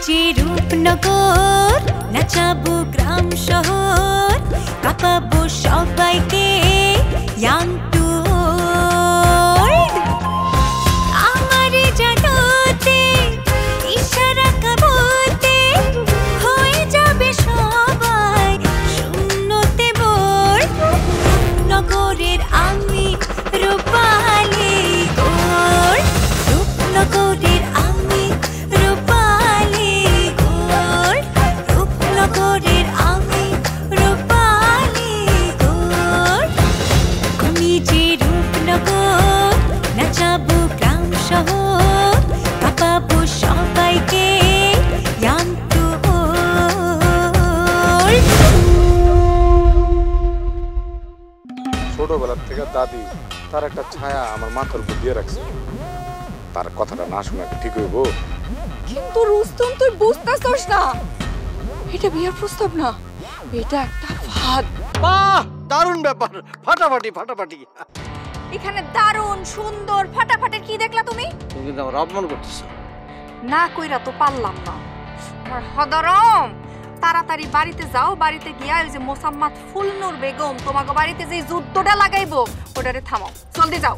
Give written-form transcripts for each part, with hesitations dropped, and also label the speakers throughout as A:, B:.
A: যে রূপনগর নাচাবো গ্রাম শহর কাঁপাবো সবাইকে ইয়াং টু ওল্ড আমারে জানাতে ইশারা কাবতে হয়ে যাবে সবাই শূন্যতে বোর নগরের আমি রূপালী গোর রূপনগরের আমি রূপালী গোর রূপনগরের আমি রূপালী গোর আমি যে রূপনগর নাচাবো গ্রাম শহর কাঁপাবো সবাইকে ইয়াং টু ওল্ড
B: ছোটবেলার থেকে দাদি তার একটা ছায়া আমার মাথার উপর দিয়ে রাখছে তার কথাটা না শোনা ঠিক হইব
C: কিন্তু রুস্তম তুই বুঝতেছস না এটা বিয়ের প্রস্তাব না এটা একটা ফাঁদ
D: বাহ দারুণ ব্যাপার ফাটাফাটি ফাটাফাটি
C: এখানে দারুণ সুন্দর ফাটাফাটের কি দেখলা তুমি
D: তুমি কিন্তু আমার অপমান করতেছ
C: না কইরা তো পারলাম না আমার হদরম তাড়াতাড়ি বাড়িতে যাও বাড়িতে গিয়া ওই যে মোসাম্মত ফুলনুর বেগম তোমাকে বাড়িতে যে যুদ্ধটা লাগাইবো ওটারে থামাও জলদি যাও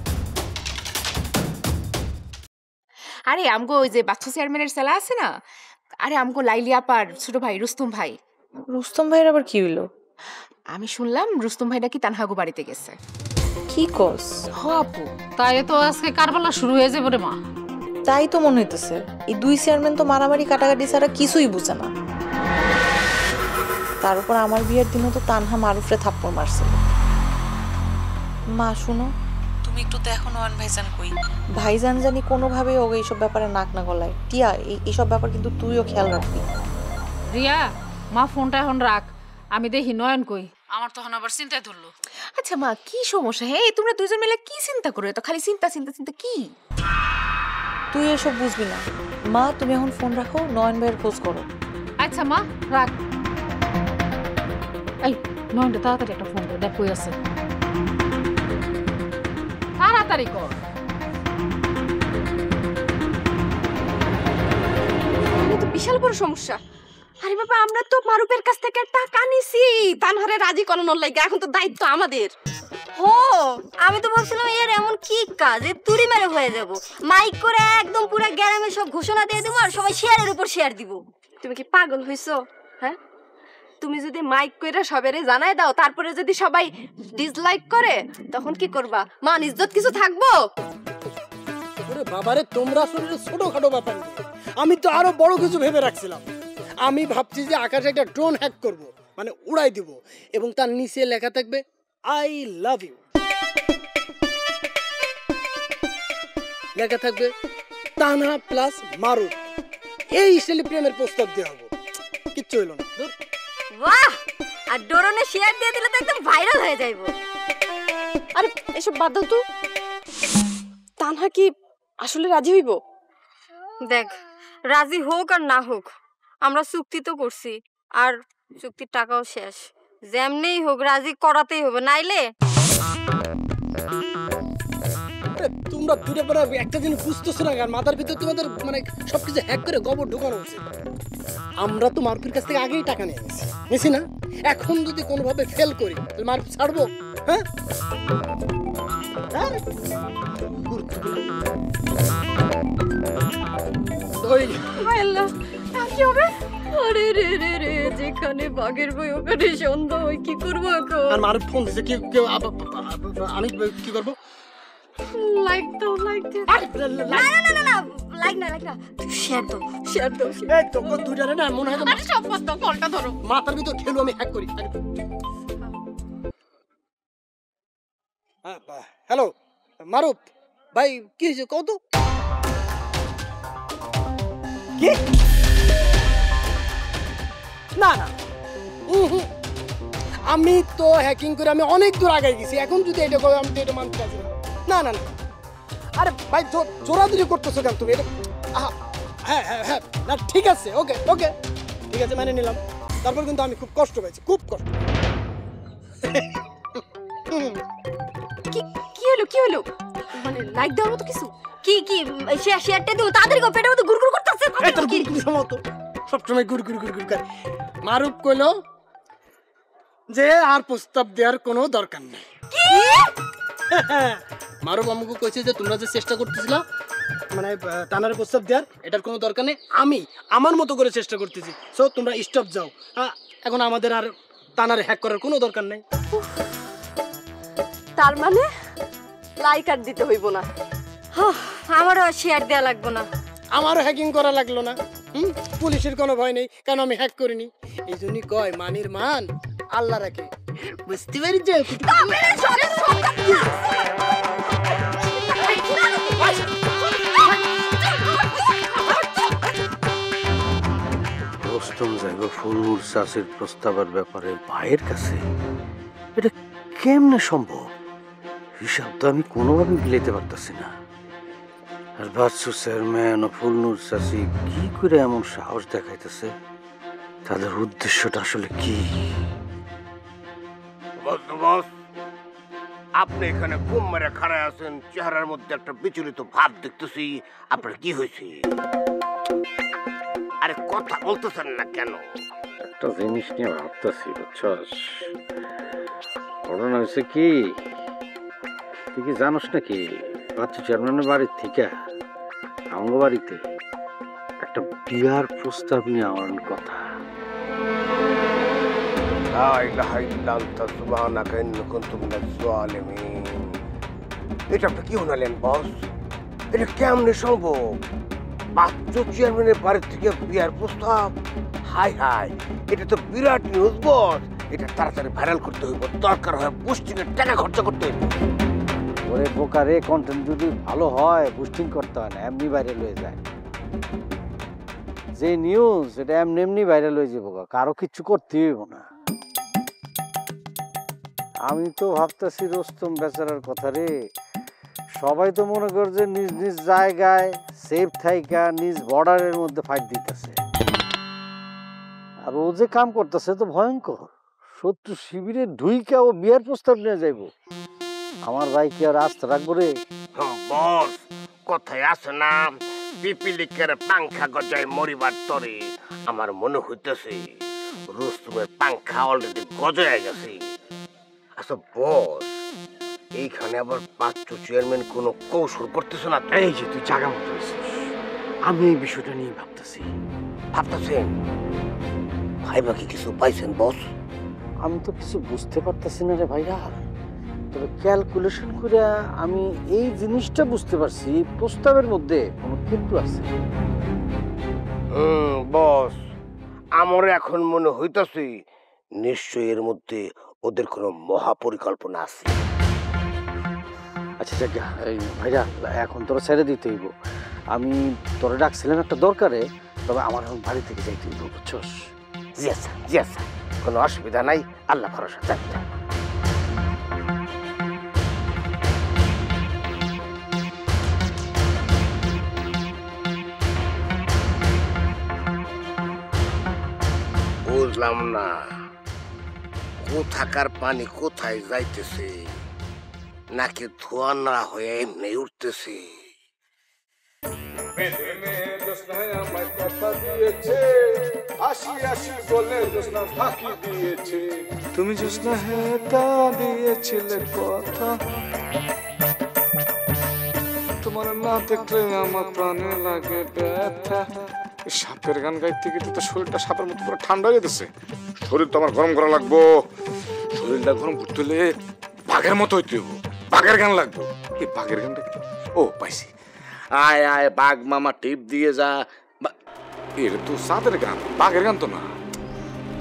E: আরে আমগো ওই যে বাচ্চা চেয়ারম্যানের ছেলে আছে না আরে আমগো লাইলি আপার ছোট ভাই রুস্তম ভাই
F: রুস্তম ভাইয়ের আবার কি হইলো
E: আমি শুনলাম রুস্তম ভাই নাকি তানহাগো বাড়িতে গেছে
F: কি কস
G: হ আপু তাই তো আজকে কারবালা শুরু হয়ে যাবে রে মা
F: তাই তো মনে হইতেছে এই দুই চেয়ারম্যান তো মারামারি কাটাকাটি ছাড়া কিছুই বুঝে না তার উপর আমার বিয়ের দিনও তো তানহা মারুফরে থাপ্পড় মারছিল মা শুনো তুমি একটু দেখো নয়ন ভাইজান কই ভাইজান জানি কোনোভাবেই ওকে এইসব ব্যাপারে নাক না গলায় টিয়া এইসব ব্যাপার কিন্তু তুইও খেয়াল রাখবি
G: রিয়া মা ফোনটা এখন রাখ আমি দেখি নয়ন কই আমার তখন আবার চিন্তায় ধরলো
E: আচ্ছা মা কি সমস্যা হ্যাঁ তোমরা দুজন মিলে কি চিন্তা করো তো খালি চিন্তা চিন্তা চিন্তা কি
F: তুই এসব বুঝবি না মা তুমি এখন ফোন রাখো নয়ন ভাইয়ের খোঁজ করো
G: আচ্ছা মা রাখ এই নয়নটা তাড়াতাড়ি একটা ফোন করে দেখ কই আছে তাড়াতাড়ি কর
C: তো বিশাল বড় সমস্যা আরে বাবা আমরা তো মারুফের কাছ থেকে টাকা নিছি তানহারে রাজি করানোর লাগি এখন তো দায়িত্ব আমাদের
H: হো আমি তো ভাবছিলাম এর এমন কি কাজ এ তুড়ি মেরে হয়ে যাব মাইক করে একদম পুরো গ্রামে সব ঘোষণা দিয়ে দেব আর সবাই শেয়ারের উপর শেয়ার দিব
C: তুমি কি পাগল হইছো হ্যাঁ তুমি যদি মাইক কইরা সবারে জানাই দাও তারপরে যদি সবাই ডিসলাইক করে তখন কি করবা মান ইজ্জত কিছু থাকবো
D: ওরে বাবারে তোমরা আসলে ছোটখাটো ব্যাপার না আমি তো আরো বড় কিছু ভেবে রাখছিলাম আমি ভাবছি যে আকাশে একটা ড্রোন হ্যাক করব মানে উড়াই দিব এবং তার নিচে লেখা থাকবে আই লাভ ইউ লেখা থাকবে তানহা প্লাস মারুফ এই স্টাইলে প্রেমের প্রস্তাব দেওয়া হবো কিচ্ছু হইল না
H: বাহ আর ড্রোনে শেয়ার দিয়ে দিলে তো একদম ভাইরাল হয়ে যাইবো
C: আরে এসব বাদ দাও তো তানহা কি আসলে রাজি হইব
H: দেখ রাজি হোক আর না হোক আমরা চুক্তি তো করছি আর চুক্তির টাকাও শেষ যেমনেই হোক রাজি করাতেই হবে নাইলে
D: তোমরা দূরে পড়া একটা জিনিস বুঝতেছো না আর মাথার ভিতর তোমাদের মানে সবকিছু হ্যাক করে গোবর ঢোকানো হচ্ছে আমরা তো মারুফের কাছ থেকে আগেই টাকা নিয়ে নিছি না এখন যদি কোনোভাবে ফেল করি তাহলে মারুফ ছাড়বো হ্যাঁ
C: কি হবে আরে রে রে রে যেখানে বাঘের বই ওখানে সন্ধ্যা ওই কি করবো এখন
D: আর মারুফ ফোন দিছে কি আমি কি করবো
C: লাইক দাও লাইক দাও
H: না না না না লাইক না শেয়ার দাও
D: এই তো দুইটারে না মনে হয়
C: আরে সব বন্ধ কলটা ধরো
D: মাথার ভিতর খেলো আমি হ্যাক করি হ্যালো মারুফ ভাই কি হয়েছে কত কি না না আমি তো হ্যাকিং করে আমি অনেক দূর আগে গেছি এখন যদি এটা করে আমি তো এটা মানতে পারছি না না না আরে ভাই জোরাজুরি করতেছো কেন তুমি এটা হ্যাঁ হ্যাঁ হ্যাঁ না ঠিক আছে ওকে ওকে ঠিক আছে মানে নিলাম তারপর কিন্তু আমি খুব কষ্ট পেয়েছি খুব কষ্ট
C: কি হলো মানে লাইক দেওয়ার মতো কিছু
H: কি শেয়ারটা দিও তাড়াতাড়ি গো পেটের মধ্যে গুড়গুড় করতেছে
D: তোর গুড়গুড়ি মতো সবসময় গুড়গুড়ি গুড়গুড়ি করে। মারুফ কইল যে আর প্রস্তাব দেওয়ার কোনো দরকার নেই। মারুফ আমাকে কইছে যে তোমরা যে চেষ্টা করতেছিল মানে তানার প্রস্তাব দেওয়ার, এটার কোনো দরকার নেই, আমি আমার মতো করে চেষ্টা করতেছি। সো তোমরা স্টপ যাও। এখন আমাদের আর তানারে হ্যাক করার কোনো দরকার নেই।
H: তার মানে লাইক আর দিতে হইব না। আমারও আর শেয়ার দেওয়া লাগবে না।
D: আমারও হ্যাকিং করা লাগলো না। পুলিশের কোনো ভয় নেই, কারণ আমি হ্যাক করিনি। এই জন্যই কয় মানির মান আল্লাহ রাখে। বুঝতে পারি যে
I: রোস্তম যাইব ফুলনুর চাষের প্রস্তাবের ব্যাপারে ভাইয়ের কাছে, এটা কেমনে সম্ভব? হিসাব তো আমি কোনোভাবে মিলাইতে পারতেছি না। আর বাচ্চু চেয়ারম্যান ও ফুলনুর চাষি কি করে এমন সাহস দেখাইতেছে? তাদের উদ্দেশ্যটা আসলে কি?
J: আপনি এখানে ঘুম মেরে খাড়ায় আছেন, চেহারার মধ্যে একটা বিচলিত ভাব দেখতেছি। আপনার কি হয়েছে? আরে কথা বলতেছেন না কেন?
I: একটা জিনিস নিয়ে ভাবতেছি, বুঝছস? ঘটনা হয়েছে কি, তুই কি জানোস নাকি বাচ্চু চেয়ারম্যানের বাড়ির থেকে আমার বাড়িতে একটা বিয়ার প্রস্তাব নিয়ে আমার কথা।
J: এটা আপনি কি শোনালেন বস? এটা কেমনে সম্ভব? বাচ্চু চেয়ারম্যানের বাড়ির থেকে বিয়ার প্রস্তাব? হাই হাই, এটা তো বিরাট নিউজ বস। এটা তাড়াতাড়ি ভাইরাল করতে হইব, দরকার হয় বুস্টিং এর টাকা খরচা করতে হইব।
I: ওরে বোকারে, কন্টেন্ট যদি ভালো হয় বুস্টিং করতে হয় না, এমনি ভাইরাল হয়ে যায়। যে নিউজ এটা এমনি ভাইরাল হয়ে যাবো, কারো কিচ্ছু করতে হইব না। আমি তো ভাবতেছি রোস্তম বেচারার কথা রে, সবাই তো মনে কর যে নিজ নিজ জায়গায় সেফ থাইকা নিজ বর্ডারের মধ্যে ফাইট দিতেছে, আর ও যে কাম করতেছে তো ভয়ঙ্কর। শত্রু শিবিরে ঢুইকা ও বিয়ার প্রস্তাব নিয়ে যাইব। আমার ভাই কি আর আস্থা রাখবো রে?
J: বস, কথায় আছে না, পিপিলিকের পাংখা গজায় মরিবার তরে। আমার মনে হইতেছে রুস্তমের পাংখা অলরেডি গজায় গেছে। আচ্ছা বস, এইখানে আবার বাচ্চু চেয়ারম্যান কোনো কৌশল করতেছে না?
I: এই যে তুই জায়গা মতো হয়েছিস, আমি এই বিষয়টা নিয়ে ভাবতেছি।
J: ভাবতেছেন? ভাইবা কি কিছু পাইছেন বস?
I: আমি তো কিছু বুঝতে পারতেছি না রে ভাইরা, তবে ক্যালকুলেশন করে আমি এই জিনিসটা বুঝতে পারছি প্রস্তাবের মধ্যে কোনো কিন্তু আছে।
J: বস, আমার এখন মনে হইতাছে নিশ্চয়ই এর মধ্যে ওদের কোনো মহাপরিকল্পনা আছে।
I: আচ্ছা জায়গা এই ভাইরা, এখন তোরা ছেড়ে দিতে হইব। আমি তোরা ডাকছিলাম একটা দরকারে, তবে আমার এখন বাড়ি থেকে যাইতে হইব, বুঝছস?
J: জি আচ্ছা, জি আচ্ছা, কোনো অসুবিধা নাই, আল্লাহ ভরসা। যাই বুঝলাম না, কোথাকার পানি কোথায় যাইতেছে, নাকি ধোয়া না হয়ে এমনি উঠতেছে?
B: তুমি জোসনা হেতা দিয়েছিলে কথা, তোমার না দেখলে আমার প্রাণে লাগে ব্যথা। সাপের গান গাইতে গেতে তো শরীরটা সাপের মতো পুরো ঠান্ডা হয়ে গেছে। শরীর তো আমার গরম করা লাগবো, শরীরটা গরম করতে হলে বাঘের মতো হইতে হইব, বাঘের গান লাগবো। এই বাঘের গানটা ও পাইছি, আয় আয় বাঘ মামা টিপ দিয়ে যা। এটা তো সাদের গান, বাঘের গান তো না।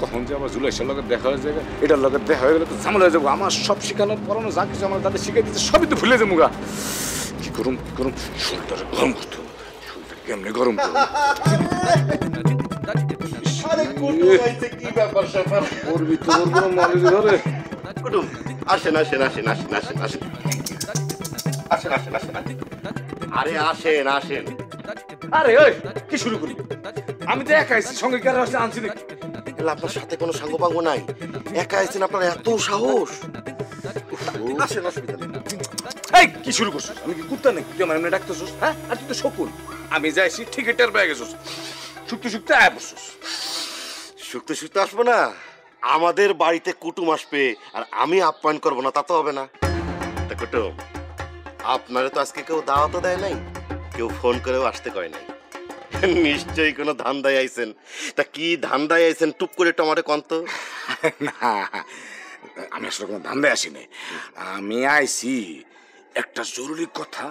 B: কখন যে আমার জুলাইশের লগে দেখা হয়ে যায়, এটার লগে দেখা হয়ে গেলে তো ঝামেলা হয়ে যাবো। আমার সব শিখানোর পড়ানো যা কিছু আমার দাদা শিখাই দিচ্ছে সবই তো ভুলে যাবো গা। কি গরম গরম, শরীরটা গরম করতে হবে, শরীরটা কেমনি গরম করবো।
J: আসেন আসেন আসেন আসেন আসেন আসেন আসেন আসেন আসেন। আরে আসেন আসেন।
B: আরে ওই কি শুরু করবি? আমি তো একা আইছি, সঙ্গে কারো আসছে আনছি নাকি?
J: আপনার সাথে কোনো সাঙ্গ পাঙ্গ নাই, একা আইছেন, আপনার এত সাহস। আসেন, অসুবিধা নেই।
B: এই কি শুরু করছিস? আমি কি কুত্তা নাকি তুই আমার এমনি ডাকতেছিস? হ্যাঁ, আর তুই তো শকুন। আমি যাইছি ঠিকই টের পেয়ে গেছিস। শুক্তে শুক্তে আয় বসুস।
K: শুক্তে শুক্তে আসবো না, আমাদের বাড়িতে কুটুম আসবে আর আমি আপ্যায়ন করবো না তা তো হবে না। তা কুটুম, আপনারা তো আজকে কেউ দাওয়াতও দেয় নাই, কেউ ফোন করেও আসতে কয় নাই। নিশ্চয়ই কোনো ধান্দায় আইছেন। তা কি ধান্দায় আইছেন টুপ করে টমাটো কন্ত?
B: না, আমি আসলে কোনো ধান্দায় আসিনি। আমি আইছি একটা জরুরি কথা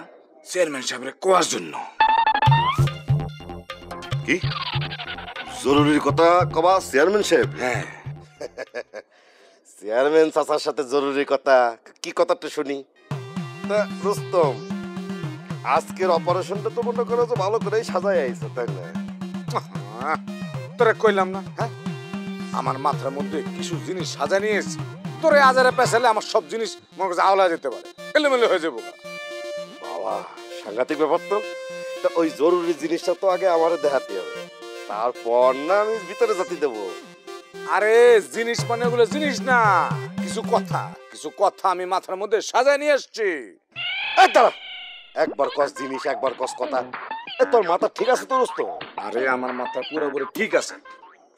B: চেয়ারম্যান সাহেবের কোয়ার জন্য।
K: কি জরুরি কথা কবা চেয়ারম্যান সাহেব?
B: হ্যাঁ,
K: চেয়ারম্যান চাচার সাথে জরুরি কথা, কি কথাটা শুনি। তা রুস্তম, আজকের অপারেশনটা তো মনে করো যে ভালো করেই সাজাই আইছে, তাই না?
B: তোরে কইলাম না, হ্যাঁ আমার মাথার মধ্যে কিছু জিনিস সাজা নিয়েছি, তোরে আজারে পেছালে আমার সব জিনিস মনে করছে আওলা যেতে পারে, এলোমেলো হয়ে যাবো।
K: বাবা সাংঘাতিক ব্যাপার তো। তা ওই জরুরি জিনিসটা তো আগে আমার দেখাতে হবে, তারপর না আমি ভিতরে জাতি দেবো।
B: আরে জিনিস মানে ওগুলো জিনিস না, কিছু কথা আমি মাথার মধ্যে সাজায় নিয়ে আসছি।
K: দাঁড়া, একবার কস জিনিস একবার কস কথা, তোর মাথা ঠিক আছে তো রুস্তম?
B: আরে আমার মাথা পুরোপুরি ঠিক আছে,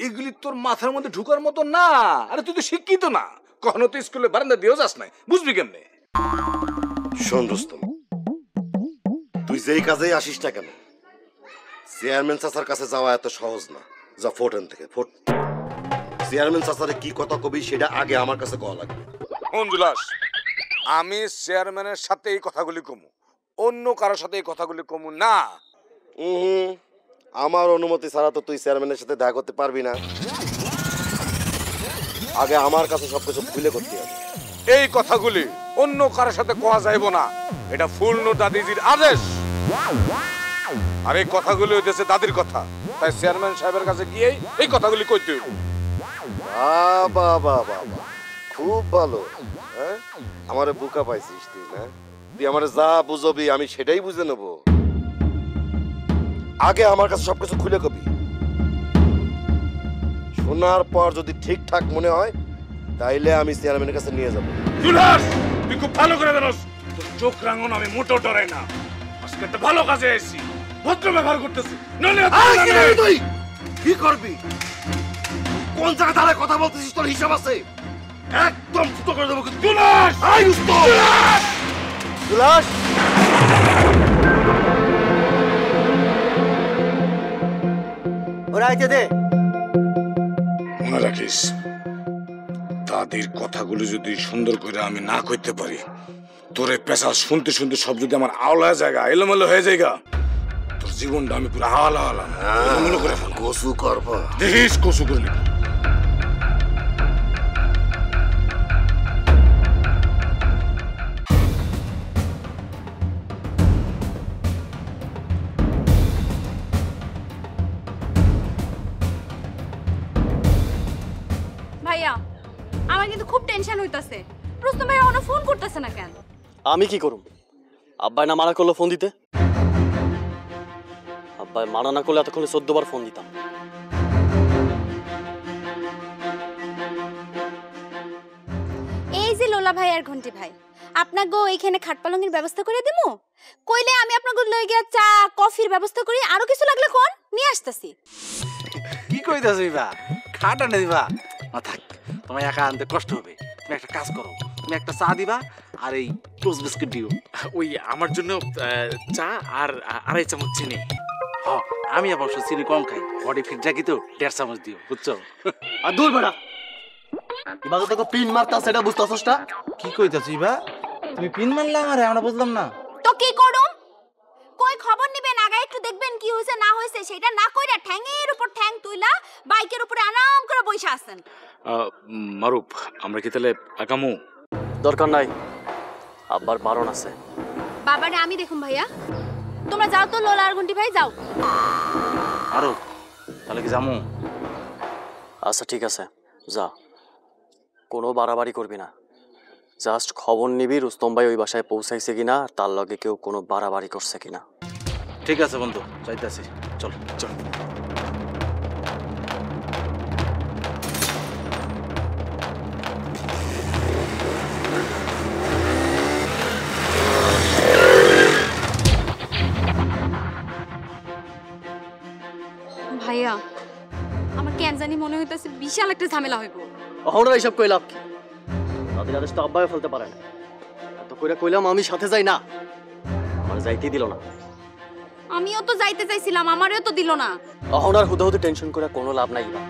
B: এগুলি তোর মাথার মধ্যে ঢুকার মতো না। আরে তুই তো শিক্ষিত না, কখনো তো স্কুলে বারান্দা দিয়েও যাস নাই, বুঝবি কেমনে?
K: শোন রুস্তম, তুই যেই কাজেই আসিস না কেন, চেয়ারম্যান চাচার কাছে যাওয়া এত সহজ না। যা ফোটেন থেকে ফোট, চেয়ারম্যান চাচারে কি কথা কবি সেটা আগে আমার কাছে কওয়া লাগবে।
B: অঞ্জুলাস, আমি চেয়ারম্যানের সাথে এই কথাগুলি কমু, অন্য কারোর সাথে এই কথাগুলি কমু না।
K: আমার অনুমতি ছাড়া তো তুই চেয়ারম্যানের সাথে দেখা করতে পারবি না, আগে আমার কাছে সবকিছু খুলে করতে হবে।
B: এই কথাগুলি অন্য কারোর সাথে কোয়া যাইব না, এটা ফুলনো দাদিজির আদেশ। আর এই কথাগুলি হইতেছে দাদির কথা, তাই চেয়ারম্যান সাহেবের কাছে গিয়ে এই কথাগুলি কইতে হইব।
K: বাবা বাবা, খুব ভালো। হ্যাঁ, আমারে বুকা পাইছিস তুই না? তুই আমারে যা বুঝবি আমি সেটাই বুঝে নেব। আগে আমার কাছে সবকিছু খুলে কবি, শোনার পর যদি ঠিকঠাক মনে হয় তাইলে আমি চেয়ারম্যানের কাছে নিয়ে যাবো।
B: তুই খুব ভালো করে জানোস, তোর চোখ রাঙন আমি মোটো ডরাই না। আজকে একটা ভালো কাজে এসেছি, ভদ্র ব্যবহার করতেছি।
K: তুই কি করবি? কোন জায়গায় দাঁড়ায় কথা বলতেছিস? তোর হিসাব আছে? একদম ফুটো করে দেবো।
B: মনে রাখিস, দাদির কথাগুলো যদি সুন্দর করে আমি না কইতে পারি, তোরে পেশা শুনতে শুনতে সব যদি আমার আওলা জায়গা এলোমেলো হয়ে জায়গা, তোর জীবনটা আমি পুরো আওলা এলোমেলো করে ফেলবো।
K: কসু করবো,
B: দেখিস কসু করলি।
L: ভাইয়া, আমার কিন্তু খুব টেনশন হইতাছে। রুস্তম ভাই এখনো ফোন করতেছে না কেন?
M: আমি কি করুম? আব্বাই না মানা করলো ফোন দিতে? আব্বাই মানা না করলে এতক্ষণে 14 বার ফোন দিতাম।
L: এই যে লোলা ভাই আর ঘন্টি ভাই, আপনাকে এইখানে খাট পালঙ্গের ব্যবস্থা করে দিমু। কইলে আমি আপনাকে লই গিয়া চা কফির ব্যবস্থা করি, আরো কিছু লাগলে কোন নিয়ে আসতেছি।
N: কি কইতাছ বা? খাট আনে দিবা না? থাক, তোমার একা আনতে কষ্ট হবে। তুমি একটা কাজ করো, তুমি একটা চা দিবা আর এই টোস্ট বিস্কুট দিও।
O: ওই আমার জন্য চা আর 2.5 চামচ চিনি।
N: হ্যাঁ, আমি অবশ্য চিনি কম খাই, বডি ফিট রাখি তো 1.5 চামচ দিও, বুঝছো?
M: আর দূর বেড়া, এবার তোকে পিন মারতা সেটা বুঝতাছস না?
N: কি কইতাছ বা? তুমি পিন মারলা আমারে, আমরা বুঝলাম না
L: তো কি করুম? কই খবর নিবেন, আগে একটু দেখবেন কি হইছে না হইছে, সেটা না কইরা ঠ্যাঙের উপর ঠ্যাং তুইলা বাইকের উপরে আরাম করে বইসা আছেন।
O: মারুপ, আমরা কি তাহলে আগামু?
M: দরকার নাই, আব্বার বারণ আছে।
L: বাবারে আমি দেখুন ভাইয়া, তোমরা যাও তো, লোলা আর ঘন্টি ভাই যাও।
N: আরো তাহলে কি যামু?
M: আচ্ছা ঠিক আছে, যা, কোনো বাড়াবাড়ি করবি না। জাস্ট খবর নিবি রুস্তম ভাই ওই বাসায় পৌঁছাইছে কিনা, আর তার লগে কেউ কোনো বাড়াবাড়ি করছে কিনা।
N: ঠিক আছে বন্ধু, যাইতাছি, চল চল।
L: ভাইয়া আমার কেন জানি মনে হইতাছে বিশাল একটা ঝামেলা হইব।
M: অহনরা এইসব কই লাভ কি? তাদের আদেশ তো আব্বাই ফেলতে পারে না। এত কইরা কইলাম আমি সাথে যাই না, আমার যাইতেই দিল না।
L: আমিও তো যাইতে চাইছিলাম, আমারও তো দিল না।
M: অহনার হুদাহুদি টেনশন করে কোনো লাভ নাই বা।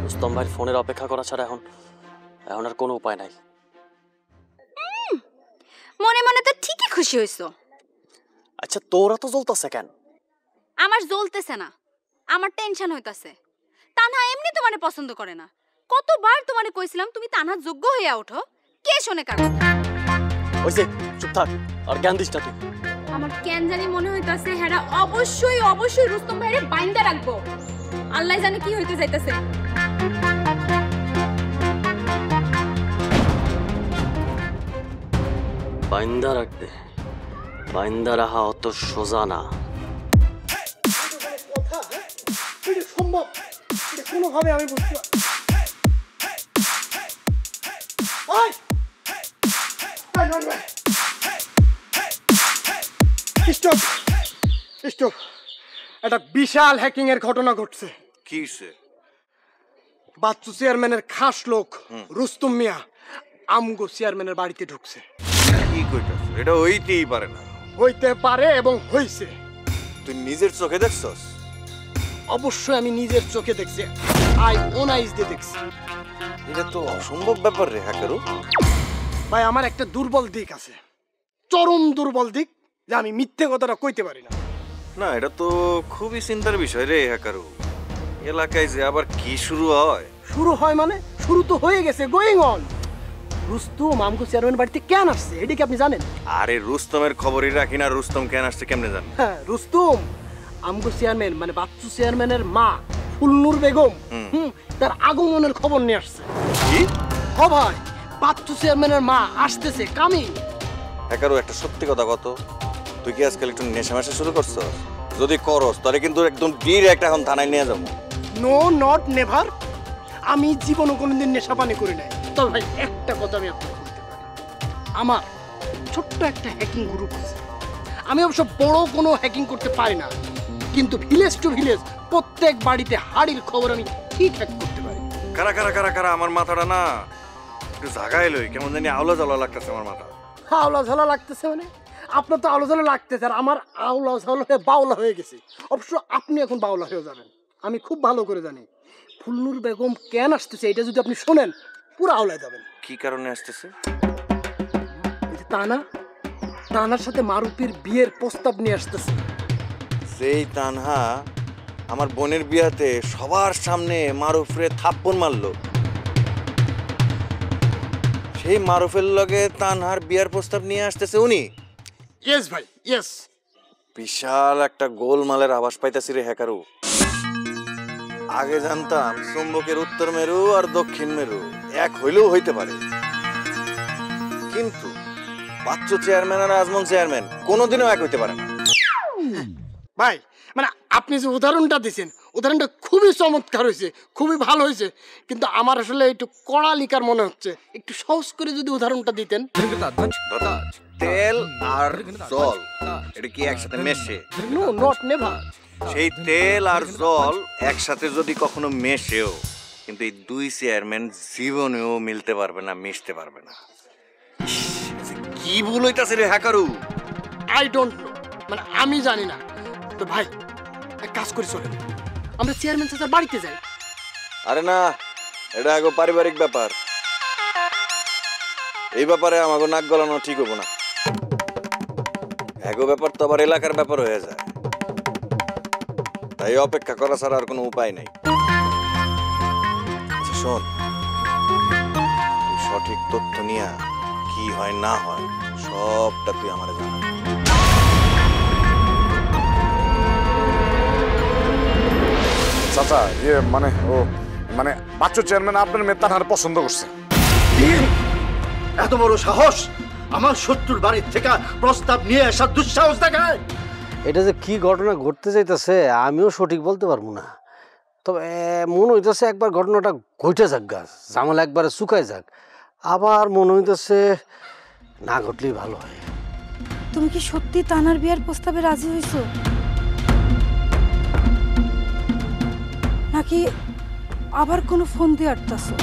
M: রুস্তম ভাইয়ের ফোনের অপেক্ষা করা ছাড়া এখন আর কোনো উপায় নাই।
L: মনে মনে তো ঠিকই খুশি হইছো।
M: আচ্ছা তোরা তো জ্বলতাছে কেন?
L: আমার জ্বলতেছে না, আমার টেনশন হইতাছে। তানহা এমনি তোমারে পছন্দ করে না। কতবার তোমারে কইছিলাম তুমি তানহার যোগ্য হইয়া ওঠো, কে শোনে কার কথা?
M: ওইসে চুপ থাক, আর জ্ঞান দিস না তুই।
L: আমার কেন জানি মনে হইতাছে হেরা অবশ্যই অবশ্যই রুস্তম ভাইরে বাইন্দা রাখবো। আল্লাহ জানে কি হইতে যাইতাছে।
M: বাইন্দা রাখবে, বাইন্দা রাখা অত সোজা না।
D: সম্ভব কোনোভাবে আমি বুঝতে স্টপ স্টপ, একটা বিশাল হ্যাকিং এর ঘটনা ঘটছে।
K: কি হইছে?
D: বাচ্চু চেয়ারম্যানের খাস লোক রুস্তম মিয়া আমগো চেয়ারম্যানের বাড়িতে ঢুকছে।
K: কি কইতাছ? এটা হইতেই পারে না।
D: হইতে পারে এবং হইছে।
K: তুই নিজের চোখে দেখছস?
D: অবশ্যই আমি নিজের চোখে দেখছি, আই ওন আইজ দিয়ে দেখছি।
K: এটা তো অসম্ভব ব্যাপার রে হ্যাকারু।
D: ভাই আমার একটা দুর্বল দিক আছে, চরম দুর্বল দিক, যে আমি মিথ্যে কথাটা কইতে পারি না।
K: না এটা তো খুবই চিন্তার বিষয় রে হ্যাকারু। এলাকায় যে আবার কি শুরু হয়?
D: শুরু হয় মানে শুরু তো হয়ে গেছে, গোয়িং অন। রুস্তম আমগো চেয়ারম্যান বাড়িতে কেন আসছে এটা কি আপনি জানেন?
K: আরে রুস্তমের খবরই রাখি না, রুস্তম কেন আসছে কেমনে জান?
D: হ্যাঁ রুস্তম আমগো চেয়ারম্যান মানে বাচ্চু চেয়ারম্যানের মা ফুলনুর বেগম তার আগমনের খবর নিয়ে আসছে।
K: কি?
D: ও ভাই, বাচ্চু চেয়ারম্যানের মা আসতেছে কামি।
K: হ্যাকারু একটা সত্যি কথা কত, তুই কি আজকাল একটু নেশা শুরু করছস? যদি করস তাহলে কিন্তু একদম ডিরেক্ট এখন থানায় নিয়ে যাবো।
D: নো নট নেভার, আমি জীবনে কোনোদিন নেশা পানি করি নাই। তবে ভাই একটা কথা আমি আপনাকে বলতে পারি, আমার ছোট্ট একটা হ্যাকিং গ্রুপ আছে। আমি অবশ্য বড় কোনো হ্যাকিং করতে পারি না, কিন্তু ভিলেজ টু ভিলেজ প্রত্যেক বাড়িতে হাড়ির খবর আমি ঠিক হ্যাক করতে পারি।
K: কারা কারা কারা কারা আমার মাথাটা না একটু জাগাই লই, কেমন জানি আওলা জ্বালা লাগতেছে আমার মাথা।
D: আওলা ঝালা লাগতেছে মানে? আপনার তো আওলা ঝালা লাগতেছে, আর আমার আওলা ঝালা হয়ে বাউলা হয়ে গেছে। অবশ্য আপনি এখন বাউলা হয়ে যাবেন, আমি খুব ভালো করে জানি। ফুলনুর বেগম কেন আসতেছে এটা যদি আপনি শোনেন পুরো আওলায় যাবেন।
K: কি কারণে আসতেছে?
D: তানার সাথে মারুফের বিয়ের প্রস্তাব নিয়ে আসতেছে।
K: সেই তানহা আমার বোনের বিয়াতে সবার সামনে মারুফরে থাপ্পড় মারলো, সেই মারুফের লগে তানহার বিয়ার প্রস্তাব নিয়ে আসতেছে উনি।
D: ইয়েস ভাই ইয়েস।
K: বিশাল একটা গোলমালের আভাস পাইতাছি রে হ্যাকারু। আগে জানতাম চুম্বকের উত্তর মেরু আর দক্ষিণ মেরু এক হইলেও হইতে পারে, কিন্তু বাচ্চু চেয়ারম্যান আর আজমল চেয়ারম্যান কোনোদিনও এক হইতে পারে না।
D: ভাই মানে আপনি যে উদাহরণটা দিয়েছেন, উদাহরণটা খুবই চমৎকার হয়েছে, খুবই ভালো হয়েছে, কিন্তু আমার আসলে একটু কড়া লিকার মনে হচ্ছে। একটু সহজ করে যদি উদাহরণটা দিতেন।
K: তেল আর জল এটা কি একসাথে মেশে?
D: No not never.
K: সেই তেল আর জল একসাথে যদি কখনো মেশেও, কিন্তু এই দুই চেয়ারম্যান জীবনেও মিলতে পারবে না, মিশতে পারবে না। কি ভুল হইতাছে রে হ্যাকারু?
D: আই ডোন্ট নো, মানে আমি জানি না। তো ভাই এক কাজ করি, চলেন আমরা চেয়ারম্যান চাচার বাড়িতে যাই।
K: আরে না, এটা আগে পারিবারিক ব্যাপার, এই ব্যাপারে আমাকে নাক গলানো ঠিক হবো না। এগো ব্যাপার তো আবার এলাকার ব্যাপার হয়ে যায়, তাই অপেক্ষা করা ছাড়া আর কোনো উপায় নাই। আচ্ছা শোন, তুই সঠিক তথ্য নিয়ে কি হয় না হয় সবটা তুই আমার জানা।
B: চাচা ইয়ে মানে ও মানে বাচ্চু চেয়ারম্যান আপনার মেয়ে তানহার পছন্দ করছে।
P: এত বড় সাহস আমার শত্রুর বাড়ির থেকে প্রস্তাব নিয়ে আসার দুঃসাহস দেখায়।
I: এটা যে কি ঘটনা ঘটতে যাইতেছে আমিও সঠিক বলতে পারবো না, তবে মনে হইতেছে একবার ঘটনাটা ঘটে যাক, গাছ জামাল একবারে শুকায় যাক। আবার মনে হইতেছে না ঘটলেই ভালো হয়।
Q: তুমি কি সত্যি তানার বিয়ার প্রস্তাবে রাজি হইছো? নাকি আবার কোনো ফোন দিয়ে আটতাছো?